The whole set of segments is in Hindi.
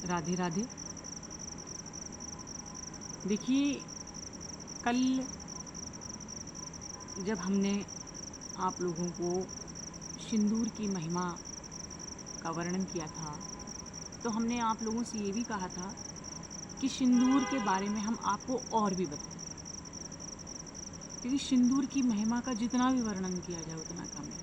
राधे राधे। देखिए, कल जब हमने आप लोगों को सिंदूर की महिमा का वर्णन किया था, तो हमने आप लोगों से ये भी कहा था कि सिंदूर के बारे में हम आपको और भी बताएंगे, क्योंकि सिंदूर की महिमा का जितना भी वर्णन किया जाए उतना कम है।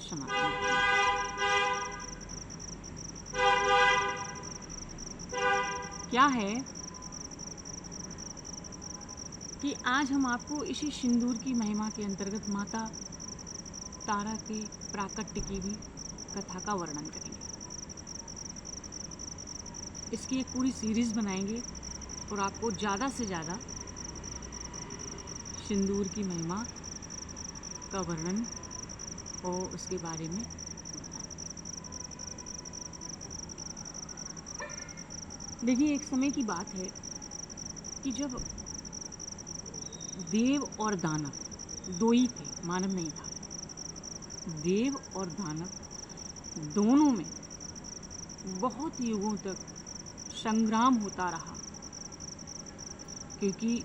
समाप्त। क्या है कि आज हम आपको इसी सिंदूर की महिमा के अंतर्गत माता तारा के प्राकट्य की भी कथा का वर्णन करेंगे। इसकी एक पूरी सीरीज बनाएंगे और आपको ज़्यादा से ज़्यादा सिंदूर की महिमा का वर्णन और उसके बारे में बताएंगे। देखिए, एक समय की बात है कि जब देव और दानव दो ही थे, मानव नहीं था। देव और दानव दोनों में बहुत युगों तक संग्राम होता रहा, क्योंकि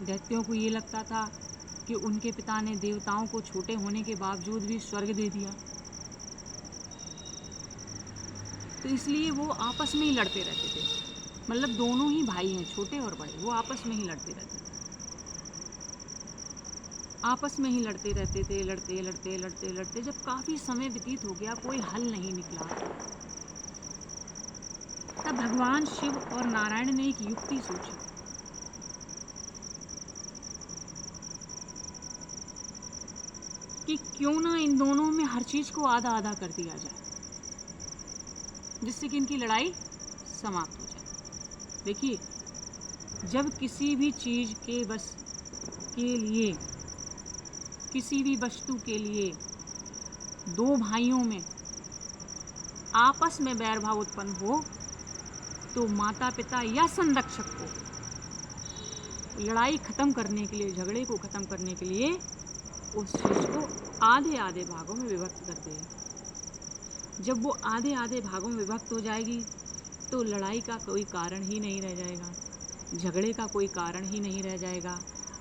दैत्यों को ये लगता था कि उनके पिता ने देवताओं को छोटे होने के बावजूद भी स्वर्ग दे दिया, तो इसलिए वो आपस में ही लड़ते रहते थे। मतलब दोनों ही भाई हैं, छोटे और बड़े, वो आपस में ही लड़ते रहते थे। आपस में ही लड़ते रहते थे, लड़ते लड़ते लड़ते लड़ते जब काफ़ी समय व्यतीत हो गया, कोई हल नहीं निकला, तब भगवान शिव और नारायण ने एक युक्ति सोची कि क्यों ना इन दोनों में हर चीज़ को आधा आधा कर दिया जाए, जिससे कि इनकी लड़ाई समाप्त हो जाए। देखिए, जब किसी भी चीज़ के के लिए, किसी भी वस्तु के लिए दो भाइयों में आपस में बैर भाव उत्पन्न हो, तो माता पिता या संरक्षक को लड़ाई खत्म करने के लिए, झगड़े को खत्म करने के लिए उस चीज़ को आधे आधे भागों में विभक्त करते हैं। जब वो आधे आधे भागों में विभक्त हो जाएगी, तो लड़ाई का कोई कारण ही नहीं रह जाएगा, झगड़े का कोई कारण ही नहीं रह जाएगा।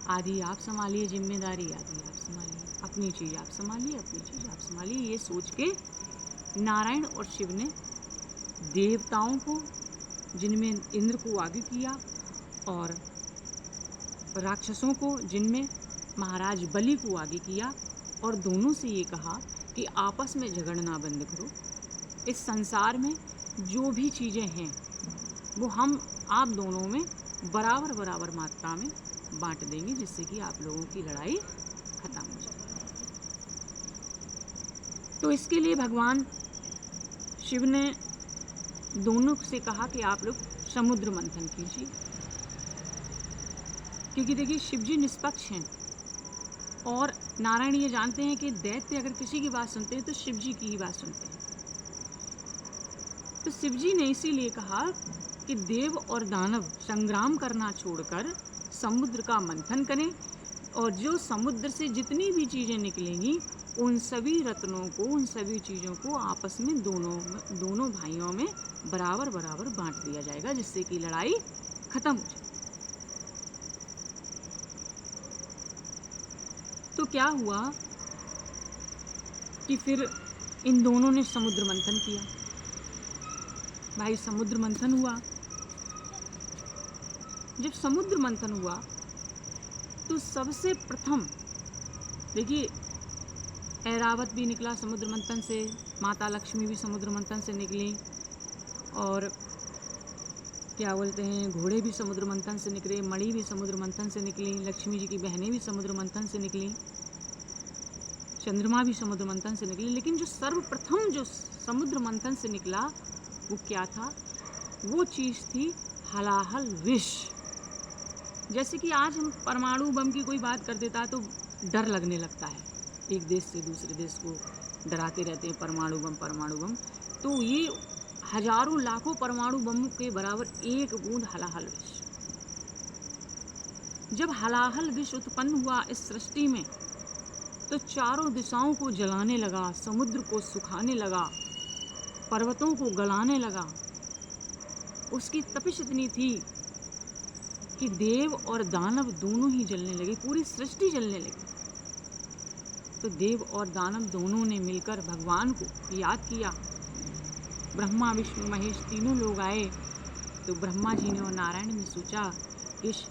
आधी आप संभालिए जिम्मेदारी, आधी आप संभालिए, अपनी चीज़ आप संभालिए, अपनी चीज़ आप संभालिए। ये सोच के नारायण और शिव ने देवताओं को, जिनमें इंद्र को आगे किया, और राक्षसों को, जिनमें महाराज बलि को आगे किया, और दोनों से ये कहा कि आपस में झगड़ना बंद करो। इस संसार में जो भी चीज़ें हैं वो हम आप दोनों में बराबर बराबर मात्रा में बांट देंगे, जिससे कि आप लोगों की लड़ाई खत्म हो जाए। तो इसके लिए भगवान शिव ने दोनों से कहा कि आप लोग समुद्र मंथन कीजिए, क्योंकि देखिए शिव जी निष्पक्ष हैं, और नारायण ये जानते हैं कि दैत्य अगर किसी की बात सुनते हैं तो शिव जी की ही बात सुनते हैं। तो शिव जी ने इसीलिए कहा कि देव और दानव संग्राम करना छोड़कर समुद्र का मंथन करें, और जो समुद्र से जितनी भी चीज़ें निकलेंगी उन सभी रत्नों को, उन सभी चीज़ों को आपस में दोनों भाइयों में बराबर बराबर बांट दिया जाएगा, जिससे कि लड़ाई खत्म हो जाए। तो क्या हुआ कि फिर इन दोनों ने समुद्र मंथन किया। भाई, समुद्र मंथन हुआ। जब समुद्र मंथन हुआ तो सबसे प्रथम देखिए, ऐरावत भी निकला समुद्र मंथन से, माता लक्ष्मी भी समुद्र मंथन से निकली, और क्या बोलते हैं, घोड़े भी समुद्र मंथन से निकले, मणि भी समुद्र मंथन से निकली, लक्ष्मी जी की बहनें भी समुद्र मंथन से निकली, चंद्रमा भी समुद्र मंथन से निकली। लेकिन जो सर्वप्रथम जो समुद्र मंथन से निकला वो क्या था? वो चीज़ थी हलाहल विष। जैसे कि आज हम परमाणु बम की कोई बात कर देता है तो डर लगने लगता है, एक देश से दूसरे देश को डराते रहते हैं परमाणु बम परमाणु बम। तो ये हजारों लाखों परमाणु बम के बराबर एक बूंद हलाहल विष। जब हलाहल विष उत्पन्न हुआ इस सृष्टि में, तो चारों दिशाओं को जलाने लगा, समुद्र को सुखाने लगा, पर्वतों को गलाने लगा, उसकी तपिश इतनी थी कि देव और दानव दोनों ही जलने लगे, पूरी सृष्टि जलने लगी। तो देव और दानव दोनों ने मिलकर भगवान को याद किया। ब्रह्मा विष्णु महेश तीनों लोग आए। तो ब्रह्मा जी ने और नारायण ने सोचा कि इस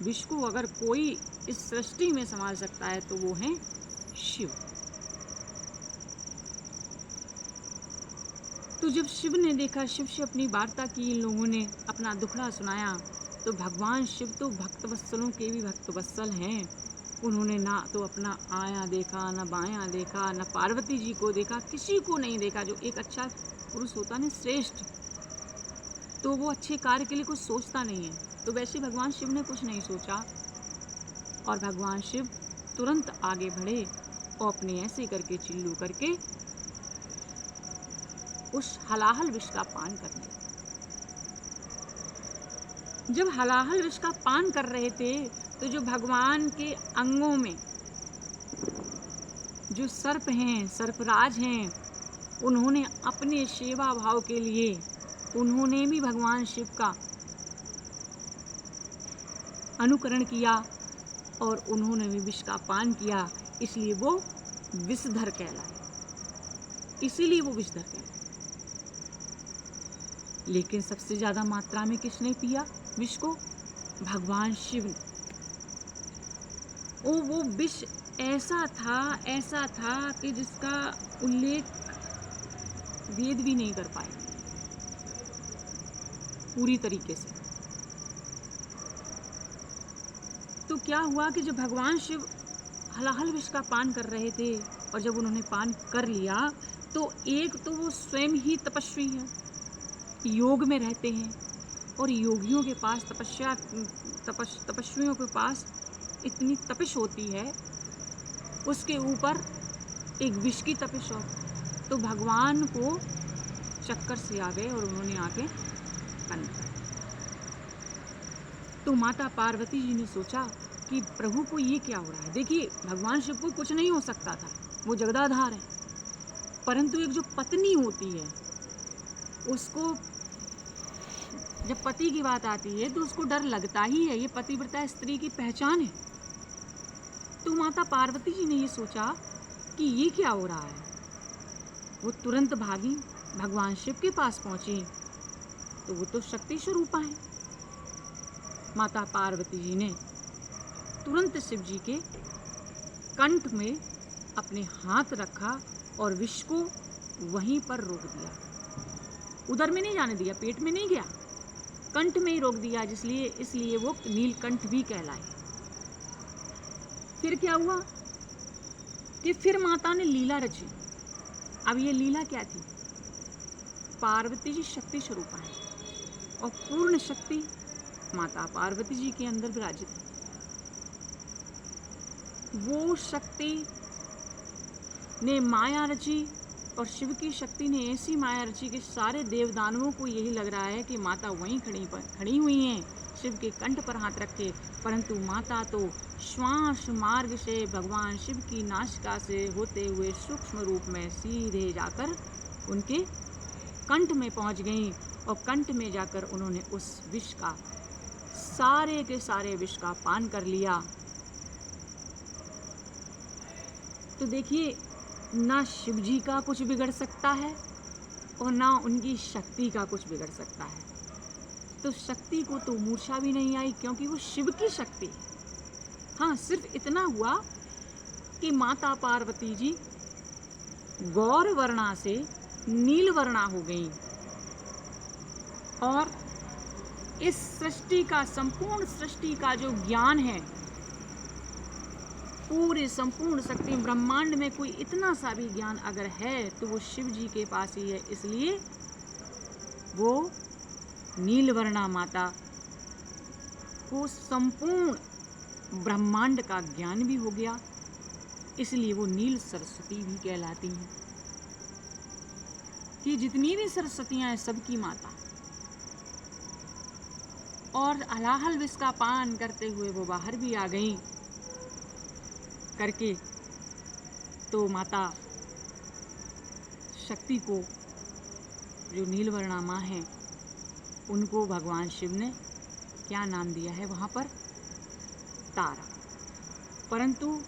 विष को अगर कोई इस सृष्टि में संभाल सकता है तो वो है शिव। तो जब शिव ने देखा, शिव से अपनी वार्ता की, इन लोगों ने अपना दुखड़ा सुनाया, तो भगवान शिव तो भक्त वत्सलों के भी भक्त वत्सल हैं। उन्होंने ना तो अपना आया देखा, ना बायां देखा, ना पार्वती जी को देखा, किसी को नहीं देखा। जो एक अच्छा पुरुष होता है श्रेष्ठ, तो वो अच्छे कार्य के लिए कुछ सोचता नहीं है। तो वैसे भगवान शिव ने कुछ नहीं सोचा और भगवान शिव तुरंत आगे बढ़े और अपने ऐसे करके चिल्लू करके उस हलाहल विष का पान करने लगे। जब हलाहल विष का पान कर रहे थे तो जो भगवान के अंगों में जो सर्प हैं, सर्पराज हैं, उन्होंने अपने सेवा भाव के लिए उन्होंने भी भगवान शिव का अनुकरण किया और उन्होंने भी विष का पान किया, इसलिए वो विषधर कहलाए। इसीलिए वो विषधर कहलाए। लेकिन सबसे ज्यादा मात्रा में किसने पिया विष को? भगवान शिव ने। वो विष ऐसा था कि जिसका उल्लेख वेद भी नहीं कर पाए पूरी तरीके से। तो क्या हुआ कि जब भगवान शिव हलाहल विष का पान कर रहे थे और जब उन्होंने पान कर लिया तो एक तो वो स्वयं ही तपस्वी है, योग में रहते हैं और योगियों के पास तपस्वियों के पास इतनी तपिश होती है, उसके ऊपर एक विष की तपिश और। तो भगवान को चक्कर से आ गए और उन्होंने आके बंद कर। तो माता पार्वती जी ने सोचा कि प्रभु को ये क्या हो रहा है। देखिए भगवान शिव को कुछ नहीं हो सकता था, वो जगदाधार है, परंतु एक जो पत्नी होती है उसको जब पति की बात आती है तो उसको डर लगता ही है। ये पतिव्रता स्त्री की पहचान है। तो माता पार्वती जी ने ये सोचा कि ये क्या हो रहा है। वो तुरंत भागी, भगवान शिव के पास पहुंची। तो वो तो शक्ति स्वरूपा है। माता पार्वती जी ने तुरंत शिव जी के कंठ में अपने हाथ रखा और विष को वहीं पर रोक दिया। उदर में नहीं जाने दिया, पेट में नहीं गया, कंठ में ही रोक दिया, इसलिए वो नीलकंठ भी कहलाए। फिर क्या हुआ कि फिर माता ने लीला रची। अब ये लीला क्या थी? पार्वती जी शक्ति स्वरूपा है और पूर्ण शक्ति माता पार्वती जी के अंदर विराजित है। वो शक्ति ने माया रची और शिव की शक्ति ने ऐसी माया रची कि सारे देवदानवों को यही लग रहा है कि माता वहीं खड़ी हुई हैं, शिव के कंठ पर हाथ रखे, परंतु माता तो श्वास मार्ग से भगवान शिव की नासिका से होते हुए सूक्ष्म रूप में सीधे जाकर उनके कंठ में पहुंच गईं और कंठ में जाकर उन्होंने उस विष का, सारे के सारे विष का पान कर लिया। तो देखिए ना शिव जी का कुछ बिगड़ सकता है और ना उनकी शक्ति का कुछ बिगड़ सकता है। तो शक्ति को तो मूर्छा भी नहीं आई क्योंकि वो शिव की शक्ति है। हाँ, सिर्फ इतना हुआ कि माता पार्वती जी गौर वर्णा से नील वर्णा हो गई और इस सृष्टि का, संपूर्ण सृष्टि का जो ज्ञान है, पूरे संपूर्ण शक्ति ब्रह्मांड में कोई इतना सा भी ज्ञान अगर है तो वो शिव जी के पास ही है। इसलिए वो नीलवर्णा माता को संपूर्ण ब्रह्मांड का ज्ञान भी हो गया, इसलिए वो नील सरस्वती भी कहलाती हैं कि जितनी भी सरस्वतियां हैं सबकी माता। और हलाहल विष का पान करते हुए वो बाहर भी आ गई करके। तो माता शक्ति को जो नीलवर्णा माँ हैं उनको भगवान शिव ने क्या नाम दिया है वहाँ पर? तारा। परंतु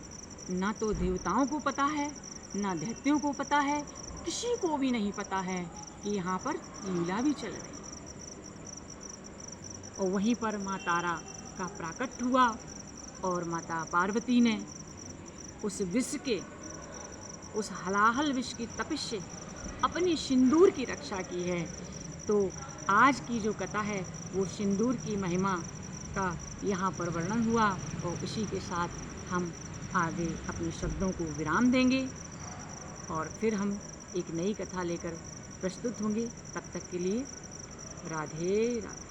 ना तो देवताओं को पता है, ना दैत्यों को पता है, किसी को भी नहीं पता है कि यहाँ पर लीला भी चल रही है। और वहीं पर माँ तारा का प्राकट्य हुआ और माता पार्वती ने उस विष के, उस हलाहल विष की तपिश से अपनी सिंदूर की रक्षा की है। तो आज की जो कथा है वो सिंदूर की महिमा का यहाँ पर वर्णन हुआ और इसी के साथ हम आगे अपने शब्दों को विराम देंगे और फिर हम एक नई कथा लेकर प्रस्तुत होंगे। तब तक के लिए राधे राधे।